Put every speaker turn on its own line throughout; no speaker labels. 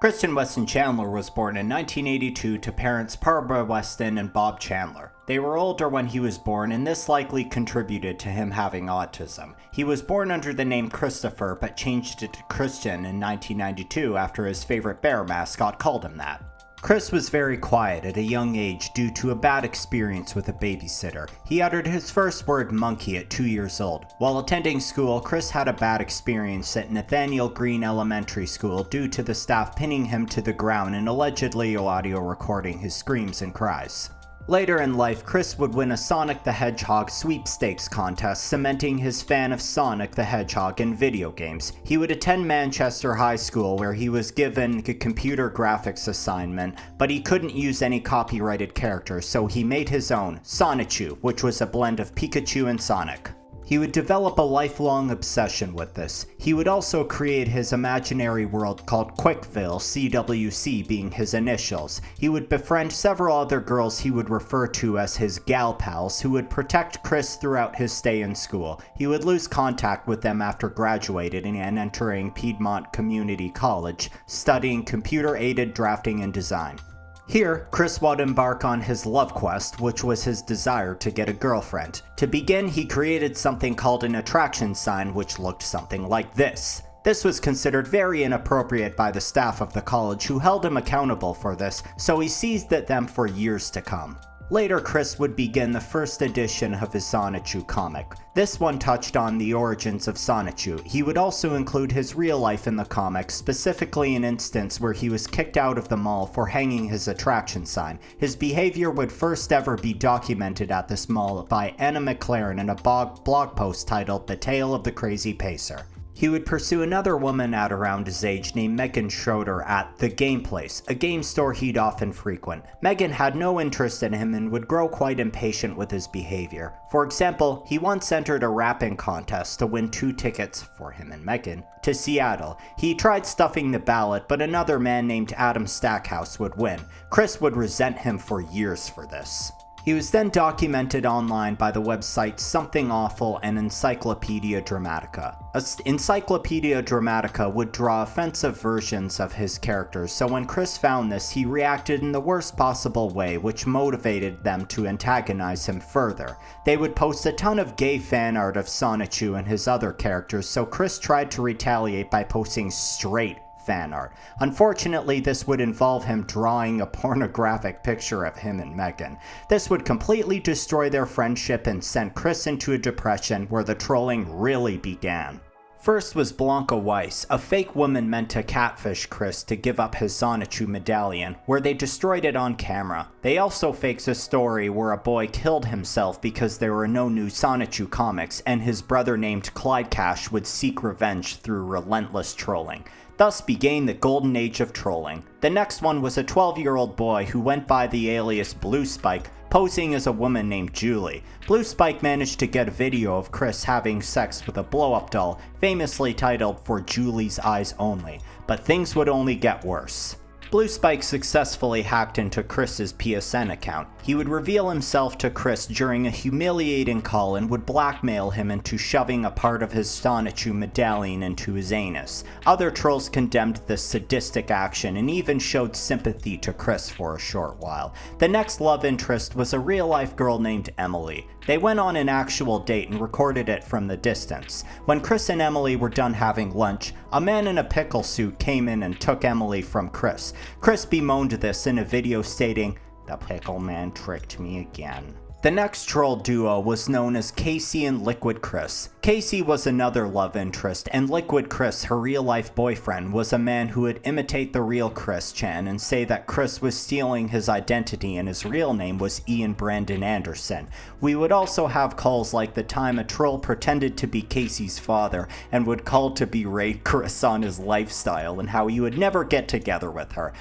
Kristen Weston Chandler was born in 1982 to parents Barbara Weston and Bob Chandler. They were older when he was born, and this likely contributed to him having autism. He was born under the name Christopher, but changed it to Christian in 1992 after his favorite bear mascot called him that. Chris was very quiet at a young age due to a bad experience with a babysitter. He uttered his first word monkey at 2 years old. While attending school, Chris had a bad experience at Nathaniel Green Elementary School due to the staff pinning him to the ground and allegedly audio recording his screams and cries. Later in life, Chris would win a Sonic the Hedgehog sweepstakes contest, cementing his fan of Sonic the Hedgehog in video games. He would attend Manchester High School, where he was given a computer graphics assignment, but he couldn't use any copyrighted characters, so he made his own, Sonichu, which was a blend of Pikachu and Sonic. He would develop a lifelong obsession with this. He would also create his imaginary world called Quickville, CWC being his initials. He would befriend several other girls he would refer to as his gal pals, who would protect Chris throughout his stay in school. He would lose contact with them after graduating and entering Piedmont Community College, studying computer-aided drafting and design. Here, Chris would embark on his love quest, which was his desire to get a girlfriend. To begin, he created something called an attraction sign, which looked something like this. This was considered very inappropriate by the staff of the college, who held him accountable for this, so he seized at them for years to come. Later, Chris would begin the first edition of his Sonichu comic. This one touched on the origins of Sonichu. He would also include his real life in the comic, specifically an instance where he was kicked out of the mall for hanging his attraction sign. His behavior would first ever be documented at this mall by Anna McLaren in a blog post titled The Tale of the Crazy Pacer. He would pursue another woman at around his age named Megan Schroeder at The Game Place, a game store he'd often frequent. Megan had no interest in him and would grow quite impatient with his behavior. For example, he once entered a rapping contest to win 2 tickets, for him and Megan, to Seattle. He tried stuffing the ballot, but another man named Adam Stackhouse would win. Chris would resent him for years for this. He was then documented online by the websites Something Awful and Encyclopedia Dramatica. Encyclopedia Dramatica would draw offensive versions of his characters, so when Chris found this, he reacted in the worst possible way, which motivated them to antagonize him further. They would post a ton of gay fan art of Sonichu and his other characters, so Chris tried to retaliate by posting straight fan art. Unfortunately, this would involve him drawing a pornographic picture of him and Megan. This would completely destroy their friendship and send Chris into a depression where the trolling really began. First was Blanca Weiss, a fake woman meant to catfish Chris to give up his Sonichu medallion, where they destroyed it on camera. They also faked a story where a boy killed himself because there were no new Sonichu comics, and his brother named Clyde Cash would seek revenge through relentless trolling. Thus began the golden age of trolling. The next one was a 12-year-old boy who went by the alias Blue Spike, posing as a woman named Julie. Blue Spike managed to get a video of Chris having sex with a blow-up doll, famously titled For Julie's Eyes Only, but things would only get worse. Blue Spike successfully hacked into Chris's PSN account. He would reveal himself to Chris during a humiliating call and would blackmail him into shoving a part of his Sonichu medallion into his anus. Other trolls condemned this sadistic action and even showed sympathy to Chris for a short while. The next love interest was a real-life girl named Emily. They went on an actual date and recorded it from the distance. When Chris and Emily were done having lunch, a man in a pickle suit came in and took Emily from Chris. Chris bemoaned this in a video stating, "The pickle man tricked me again." The next troll duo was known as Casey and Liquid Chris. Casey was another love interest, and Liquid Chris, her real-life boyfriend, was a man who would imitate the real Chris Chan and say that Chris was stealing his identity and his real name was Ian Brandon Anderson. We would also have calls like the time a troll pretended to be Casey's father and would call to berate Chris on his lifestyle and how he would never get together with her.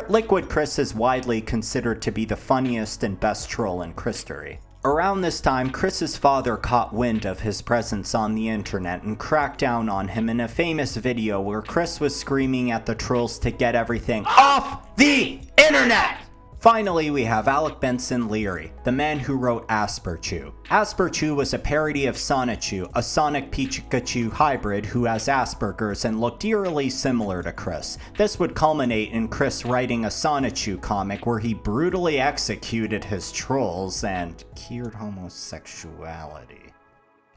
Liquid Chris is widely considered to be the funniest and best troll in Christery. Around this time, Chris's father caught wind of his presence on the internet and cracked down on him in a famous video where Chris was screaming at the trolls to get everything off the internet! Finally, we have Alec Benson Leary, the man who wrote Asperchu. Asperchu was a parody of Sonichu, a Sonic Pikachu hybrid who has Asperger's and looked eerily similar to Chris. This would culminate in Chris writing a Sonichu comic where he brutally executed his trolls and cured homosexuality.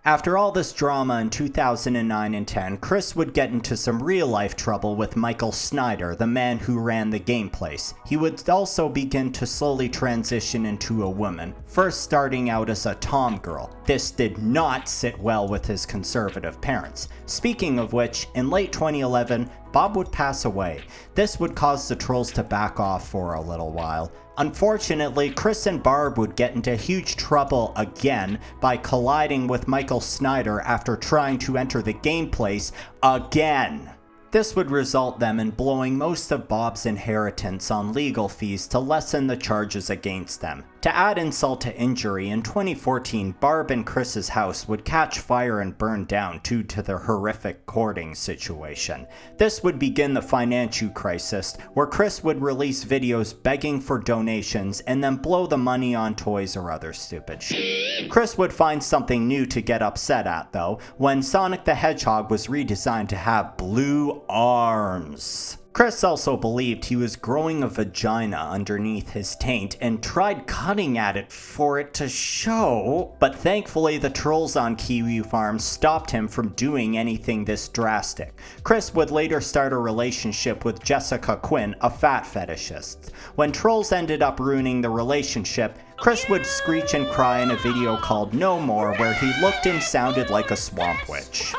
After all this drama in 2009 and 10, Chris would get into some real-life trouble with Michael Snyder, the man who ran the game place. He would also begin to slowly transition into a woman, first starting out as a tomgirl. This did not sit well with his conservative parents. Speaking of which, in late 2011, Bob would pass away. This would cause the trolls to back off for a little while. Unfortunately, Chris and Barb would get into huge trouble again by colliding with Michael Snyder after trying to enter the game place again. This would result them in blowing most of Bob's inheritance on legal fees to lessen the charges against them. To add insult to injury, in 2014, Barb and Chris's house would catch fire and burn down due to their horrific courting situation. This would begin the financial crisis, where Chris would release videos begging for donations and then blow the money on toys or other stupid shit. Chris would find something new to get upset at, though, when Sonic the Hedgehog was redesigned to have blue arms. Chris also believed he was growing a vagina underneath his taint and tried cutting at it for it to show, but thankfully the trolls on Kiwi Farm stopped him from doing anything this drastic. Chris would later start a relationship with Jessica Quinn, a fat fetishist. When trolls ended up ruining the relationship, Chris would screech and cry in a video called No More, where he looked and sounded like a swamp witch.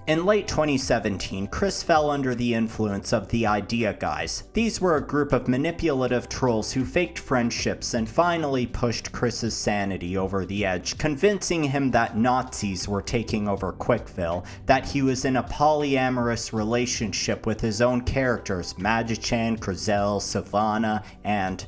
In late 2017, Chris fell under the influence of the Idea Guys. These were a group of manipulative trolls who faked friendships and finally pushed Chris's sanity over the edge, convincing him that Nazis were taking over Quickville, that he was in a polyamorous relationship with his own characters, Magichan, Krizel, Savannah, and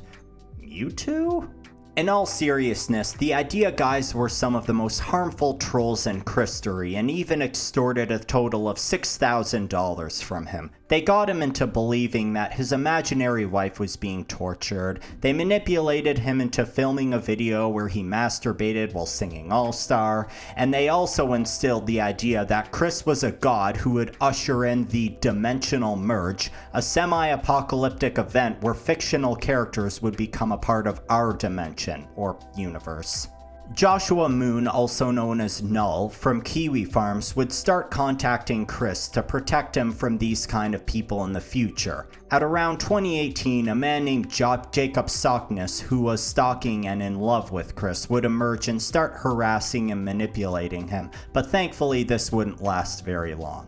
Mewtwo? In all seriousness, the Idea Guys were some of the most harmful trolls in Christory and even extorted a total of $6,000 from him. They got him into believing that his imaginary wife was being tortured. They manipulated him into filming a video where he masturbated while singing All-Star, and they also instilled the idea that Chris was a god who would usher in the Dimensional Merge, a semi-apocalyptic event where fictional characters would become a part of our dimension, or universe. Joshua Moon, also known as Null, from Kiwi Farms, would start contacting Chris to protect him from these kind of people in the future. At around 2018, a man named Jacob Sockness, who was stalking and in love with Chris, would emerge and start harassing and manipulating him, but thankfully this wouldn't last very long.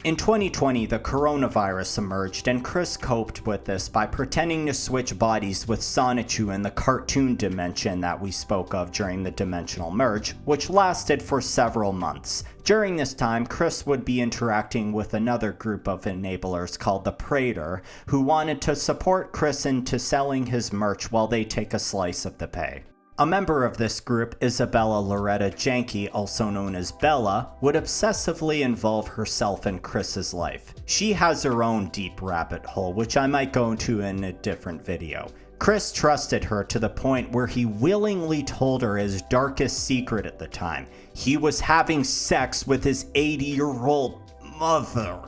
In 2020, the coronavirus emerged, and Chris coped with this by pretending to switch bodies with Sonichu in the cartoon dimension that we spoke of during the Dimensional Merge, which lasted for several months. During this time, Chris would be interacting with another group of enablers called the Praetor, who wanted to support Chris into selling his merch while they take a slice of the pay. A member of this group, Isabella Loretta Janke, also known as Bella, would obsessively involve herself in Chris's life. She has her own deep rabbit hole, which I might go into in a different video. Chris trusted her to the point where he willingly told her his darkest secret at the time. He was having sex with his 80-year-old mother.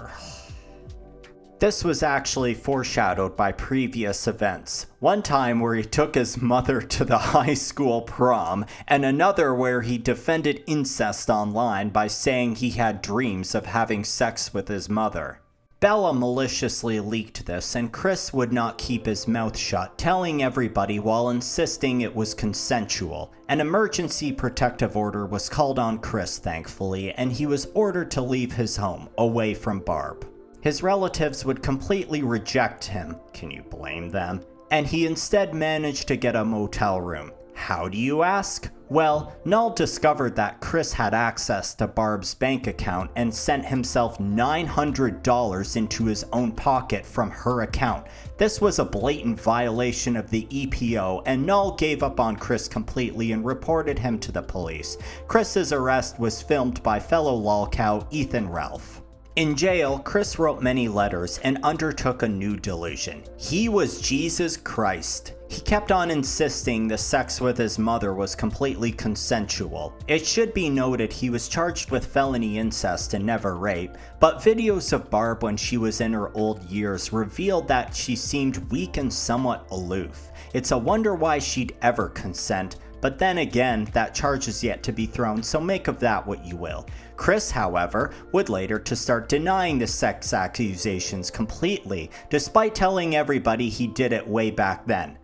This was actually foreshadowed by previous events. One time where he took his mother to the high school prom, and another where he defended incest online by saying he had dreams of having sex with his mother. Bella maliciously leaked this, and Chris would not keep his mouth shut, telling everybody while insisting it was consensual. An emergency protective order was called on Chris, thankfully, and he was ordered to leave his home, away from Barb. His relatives would completely reject him, can you blame them? And he instead managed to get a motel room. How do you ask? Well, Null discovered that Chris had access to Barb's bank account and sent himself $900 into his own pocket from her account. This was a blatant violation of the EPO, and Null gave up on Chris completely and reported him to the police. Chris's arrest was filmed by fellow lolcow Ethan Ralph. In jail, Chris wrote many letters and undertook a new delusion. He was Jesus Christ. He kept on insisting the sex with his mother was completely consensual. It should be noted he was charged with felony incest and never rape, but videos of Barb when she was in her old years revealed that she seemed weak and somewhat aloof. It's a wonder why she'd ever consent, but then again, that charge is yet to be thrown, so make of that what you will. Chris, however, would later to start denying the sex accusations completely, despite telling everybody he did it way back then.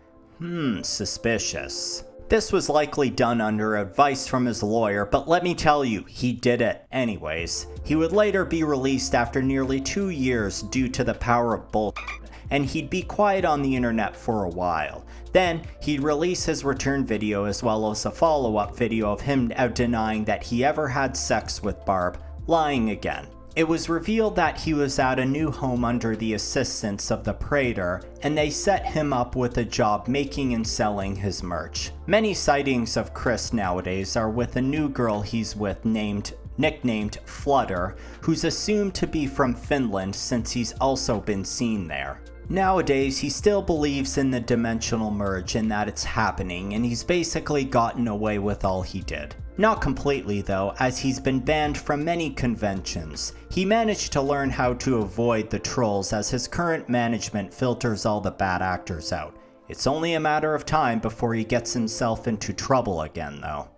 Suspicious. This was likely done under advice from his lawyer, but let me tell you, he did it anyways. He would later be released after nearly 2 years due to the power of bullshit, and he'd be quiet on the internet for a while. Then, he'd release his return video as well as a follow-up video of him denying that he ever had sex with Barb, lying again. It was revealed that he was at a new home under the assistance of the Praetor, and they set him up with a job making and selling his merch. Many sightings of Chris nowadays are with a new girl he's with nicknamed Flutter, who's assumed to be from Finland since he's also been seen there. Nowadays, he still believes in the dimensional merge and that it's happening, and he's basically gotten away with all he did. Not completely though, as he's been banned from many conventions. He managed to learn how to avoid the trolls as his current management filters all the bad actors out. It's only a matter of time before he gets himself into trouble again though.